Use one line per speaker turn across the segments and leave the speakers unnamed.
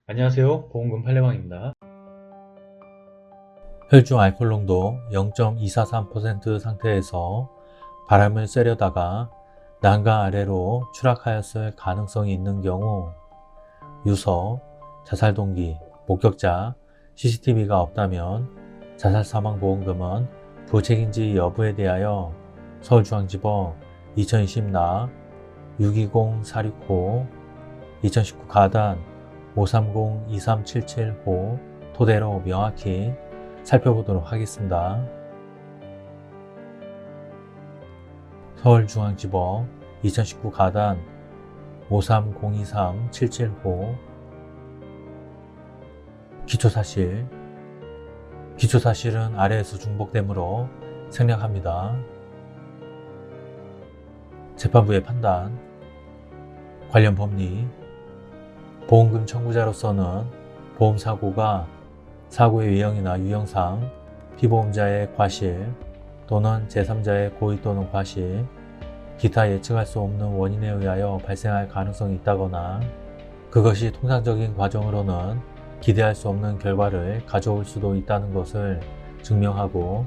안녕하세요. 보험금 팔례방입니다.
혈중 알코올 농도 0.243% 상태에서 바람을 쐬려다가 난간 아래로 추락하였을 가능성이 있는 경우 유서, 자살 동기, 목격자, CCTV가 없다면 자살 사망 보험금은 부책인지 여부에 대하여 서울중앙지법 2020나 620-465, 2019 가단 530-2377호 토대로 명확히 살펴보도록 하겠습니다. 서울중앙지법 2019 가단 5302377호 기초사실. 기초사실은 아래에서 중복되므로 생략합니다. 재판부의 판단. 관련 법리. 보험금 청구자로서는 보험사고가 사고의 외형이나 유형상 피보험자의 과실 또는 제3자의 고의 또는 과실, 기타 예측할 수 없는 원인에 의하여 발생할 가능성이 있다거나 그것이 통상적인 과정으로는 기대할 수 없는 결과를 가져올 수도 있다는 것을 증명하고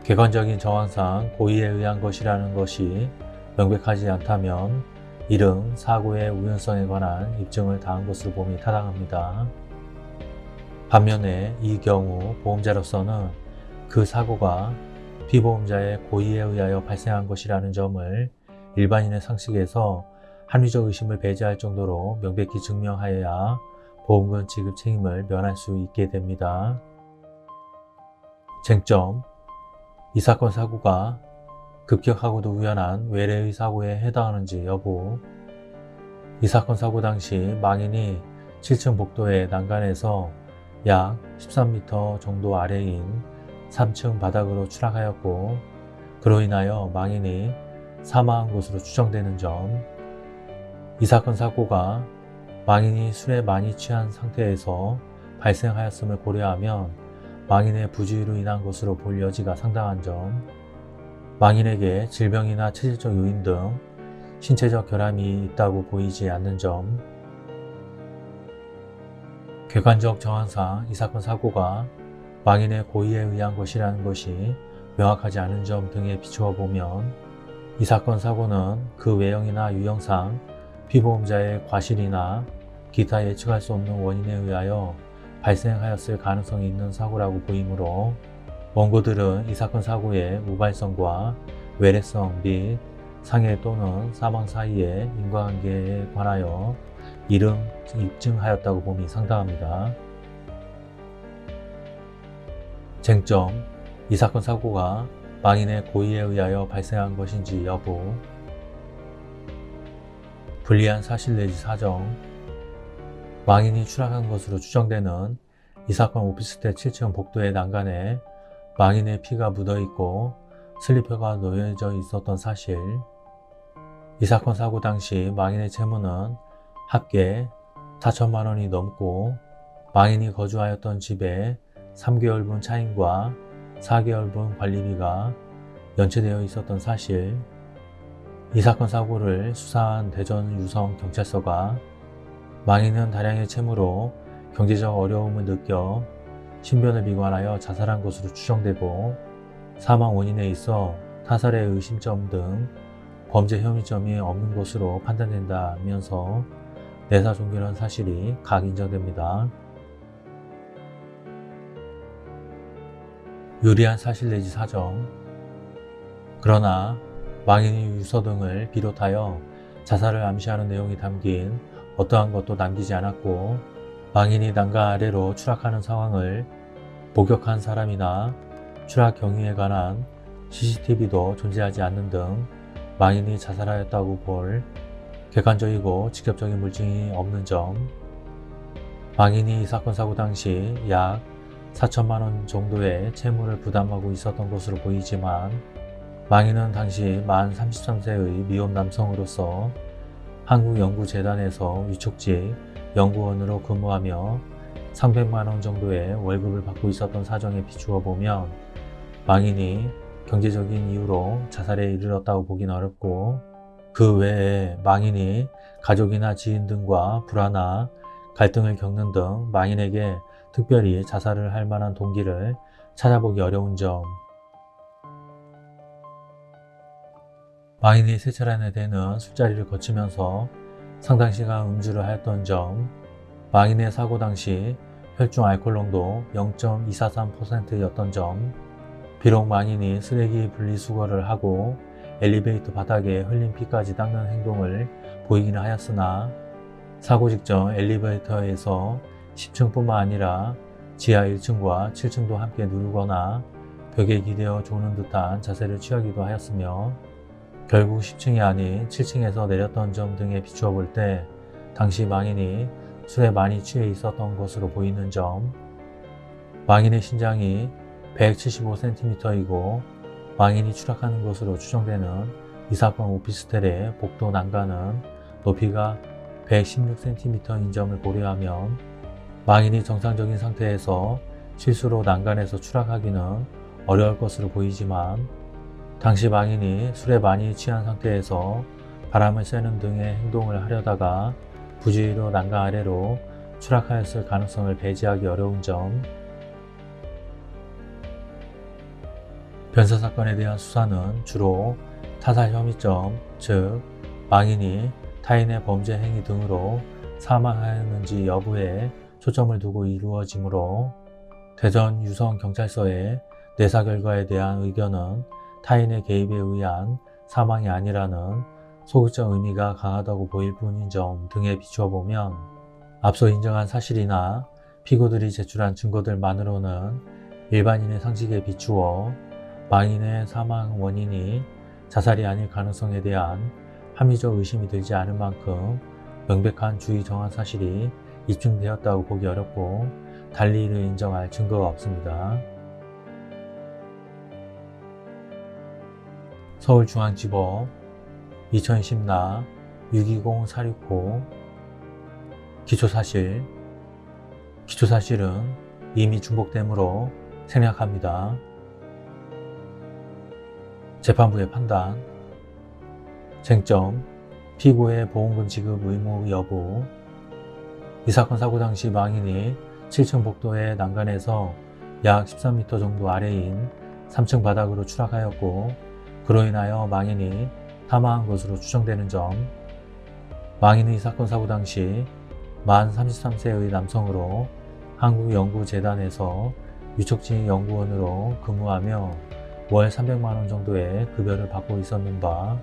객관적인 정황상 고의에 의한 것이라는 것이 명백하지 않다면 이른 사고의 우연성에 관한 입증을 다한 것으로 봄이 타당합니다. 반면에 이 경우 보험자로서는 그 사고가 피보험자의 고의에 의하여 발생한 것이라는 점을 일반인의 상식에서 합리적 의심을 배제할 정도로 명백히 증명하여야 보험금 지급 책임을 면할 수 있게 됩니다. 쟁점. 이 사건 사고가 급격하고도 우연한 외래의 사고에 해당하는지 여부. 이 사건 사고 당시 망인이 7층 복도의 난간에서 약 13m 정도 아래인 3층 바닥으로 추락하였고 그로 인하여 망인이 사망한 것으로 추정되는 점. 이 사건 사고가 망인이 술에 많이 취한 상태에서 발생하였음을 고려하면 망인의 부주의로 인한 것으로 볼 여지가 상당한 점. 망인에게 질병이나 체질적 요인 등 신체적 결함이 있다고 보이지 않는 점. 객관적 정황상 이 사건 사고가 망인의 고의에 의한 것이라는 것이 명확하지 않은 점 등에 비추어 보면 이 사건 사고는 그 외형이나 유형상 피보험자의 과실이나 기타 예측할 수 없는 원인에 의하여 발생하였을 가능성이 있는 사고라고 보이므로 원고들은 이 사건 사고의 우발성과 외래성 및 상해 또는 사망 사이의 인과관계에 관하여 이름 입증하였다고 봄이 상당합니다. 쟁점. 이 사건 사고가 망인의 고의에 의하여 발생한 것인지 여부. 불리한 사실 내지 사정. 망인이 추락한 것으로 추정되는 이 사건 오피스텔 7층 복도의 난간에 망인의 피가 묻어있고 슬리퍼가 놓여져 있었던 사실. 이 사건 사고 당시 망인의 채무는 합계 4천만 원이 넘고 망인이 거주하였던 집에 3개월분 차임과 4개월분 관리비가 연체되어 있었던 사실. 이 사건 사고를 수사한 대전 유성 경찰서가 망인은 다량의 채무로 경제적 어려움을 느껴 신변을 미관하여 자살한 것으로 추정되고 사망 원인에 있어 타살의 의심점 등 범죄 혐의점이 없는 것으로 판단된다면서 내사 종결한 사실이 각 인정됩니다. 유리한 사실 내지 사정. 그러나 망인이 유서 등을 비롯하여 자살을 암시하는 내용이 담긴 어떠한 것도 남기지 않았고 망인이 난간 아래로 추락하는 상황을 목격한 사람이나 추락 경위에 관한 CCTV도 존재하지 않는 등 망인이 자살하였다고 볼 객관적이고 직접적인 물증이 없는 점. 망인이 이 사건 사고 당시 약 4천만 원 정도의 채무를 부담하고 있었던 것으로 보이지만 망인은 당시 만 33세의 미혼 남성으로서 한국연구재단에서 위촉직 연구원으로 근무하며 300만 원 정도의 월급을 받고 있었던 사정에 비추어 보면 망인이 경제적인 이유로 자살에 이르렀다고 보긴 어렵고 그 외에 망인이 가족이나 지인 등과 불화나 갈등을 겪는 등 망인에게 특별히 자살을 할 만한 동기를 찾아보기 어려운 점, 망인이 세 차례나 되는 술자리를 거치면서 상당 시간 음주를 하였던 점, 망인의 사고 당시 혈중 알코올 농도 0.243%였던 점, 비록 망인이 쓰레기 분리수거를 하고 엘리베이터 바닥에 흘린 피까지 닦는 행동을 보이기는 하였으나 사고 직전 엘리베이터에서 10층뿐만 아니라 지하 1층과 7층도 함께 누르거나 벽에 기대어 조는 듯한 자세를 취하기도 하였으며 결국 10층이 아닌 7층에서 내렸던 점 등에 비추어 볼 때 당시 망인이 술에 많이 취해 있었던 것으로 보이는 점, 망인의 신장이 175cm이고 망인이 추락하는 것으로 추정되는 이 사건 오피스텔의 복도 난간은 높이가 116cm인 점을 고려하면 망인이 정상적인 상태에서 실수로 난간에서 추락하기는 어려울 것으로 보이지만 당시 망인이 술에 많이 취한 상태에서 바람을 쐬는 등의 행동을 하려다가 부주의로 난간 아래로 추락하였을 가능성을 배제하기 어려운 점, 변사 사건에 대한 수사는 주로 타살 혐의점, 즉 망인이 타인의 범죄 행위 등으로 사망하였는지 여부에 초점을 두고 이루어지므로 대전 유성경찰서의 내사 결과에 대한 의견은 타인의 개입에 의한 사망이 아니라는 소극적 의미가 강하다고 보일 뿐인 점 등에 비추어 보면 앞서 인정한 사실이나 피고들이 제출한 증거들만으로는 일반인의 상식에 비추어 망인의 사망 원인이 자살이 아닐 가능성에 대한 합리적 의심이 들지 않을 만큼 명백한 주의 정황 사실이 입증되었다고 보기 어렵고 달리 이를 인정할 증거가 없습니다. 서울중앙지법 2010나 620-469 기초사실 기초사실은 이미 중복되므로 생략합니다. 재판부의 판단 쟁점 피고의 보험금 지급 의무 여부 이 사건 사고 당시 망인이 7층 복도의 난간에서 약 13m 정도 아래인 3층 바닥으로 추락하였고 그로 인하여 망인이 사망한 것으로 추정되는 점, 망인은 이 사건 사고 당시 만 33세의 남성으로 한국연구재단에서 유척지 연구원으로 근무하며 월 300만원 정도의 급여를 받고 있었는 바,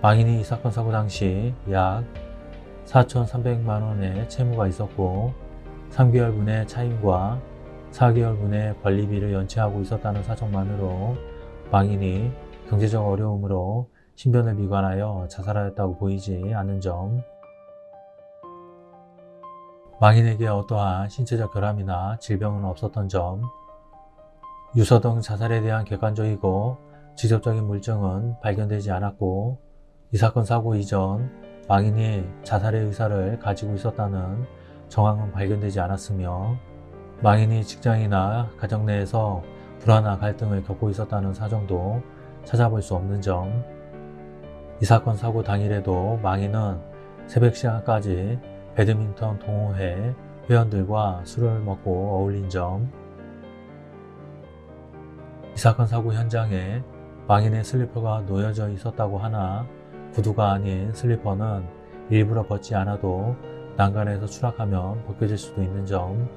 망인이 이 사건 사고 당시 약 4,300만원의 채무가 있었고 3개월분의 차임과 4개월분의 관리비를 연체하고 있었다는 사정만으로 망인이 경제적 어려움으로 신변을 미관하여 자살하였다고 보이지 않는 점, 망인에게 어떠한 신체적 결함이나 질병은 없었던 점, 유서 등 자살에 대한 객관적이고 직접적인 물증은 발견되지 않았고 이 사건 사고 이전 망인이 자살의 의사를 가지고 있었다는 정황은 발견되지 않았으며 망인이 직장이나 가정 내에서 불화나 갈등을 겪고 있었다는 사정도 찾아볼 수 없는 점, 이 사건 사고 당일에도 망인은 새벽 시간까지 배드민턴 동호회 회원들과 술을 먹고 어울린 점, 이 사건 사고 현장에 망인의 슬리퍼가 놓여져 있었다고 하나 구두가 아닌 슬리퍼는 일부러 벗지 않아도 난간에서 추락하면 벗겨질 수도 있는 점,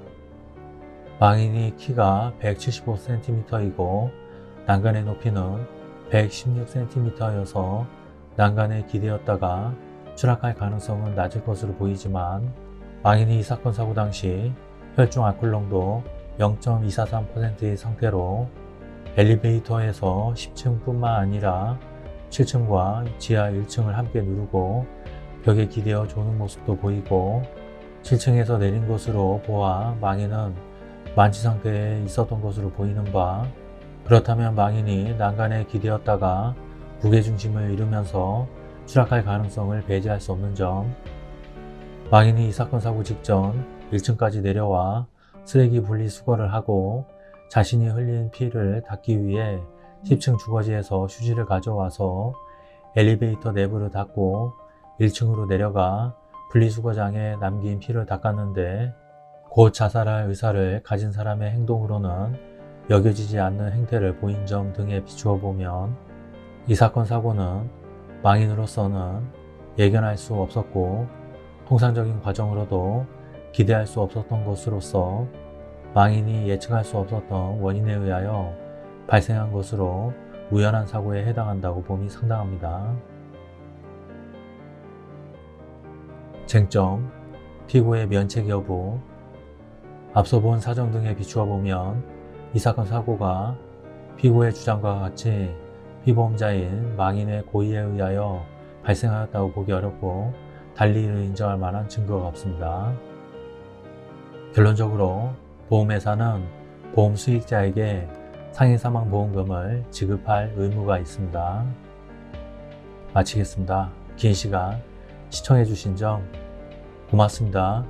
망인이 키가 175cm이고 난간의 높이는 116cm여서 난간에 기대었다가 추락할 가능성은 낮을 것으로 보이지만 망인이 이 사건 사고 당시 혈중 알코올 농도 0.243%의 상태로 엘리베이터에서 10층뿐만 아니라 7층과 지하 1층을 함께 누르고 벽에 기대어 조는 모습도 보이고 7층에서 내린 것으로 보아 망인은 만취 상태에 있었던 것으로 보이는 바, 그렇다면 망인이 난간에 기대었다가 무게중심을 잃으면서 추락할 가능성을 배제할 수 없는 점, 망인이 이 사건 사고 직전 1층까지 내려와 쓰레기 분리수거를 하고 자신이 흘린 피를 닦기 위해 10층 주거지에서 휴지를 가져와서 엘리베이터 내부를 닫고 1층으로 내려가 분리수거장에 남긴 피를 닦았는데 곧 자살할 의사를 가진 사람의 행동으로는 여겨지지 않는 행태를 보인 점 등에 비추어 보면 이 사건 사고는 망인으로서는 예견할 수 없었고 통상적인 과정으로도 기대할 수 없었던 것으로서 망인이 예측할 수 없었던 원인에 의하여 발생한 것으로 우연한 사고에 해당한다고 봄이 상당합니다. 쟁점, 피고의 면책 여부. 앞서 본 사정 등에 비추어 보면 이 사건 사고가 피고의 주장과 같이 피보험자인 망인의 고의에 의하여 발생하였다고 보기 어렵고 달리 이를 인정할 만한 증거가 없습니다. 결론적으로 보험회사는 보험 수익자에게 상해사망보험금을 지급할 의무가 있습니다. 마치겠습니다. 긴 시간 시청해 주신 점 고맙습니다.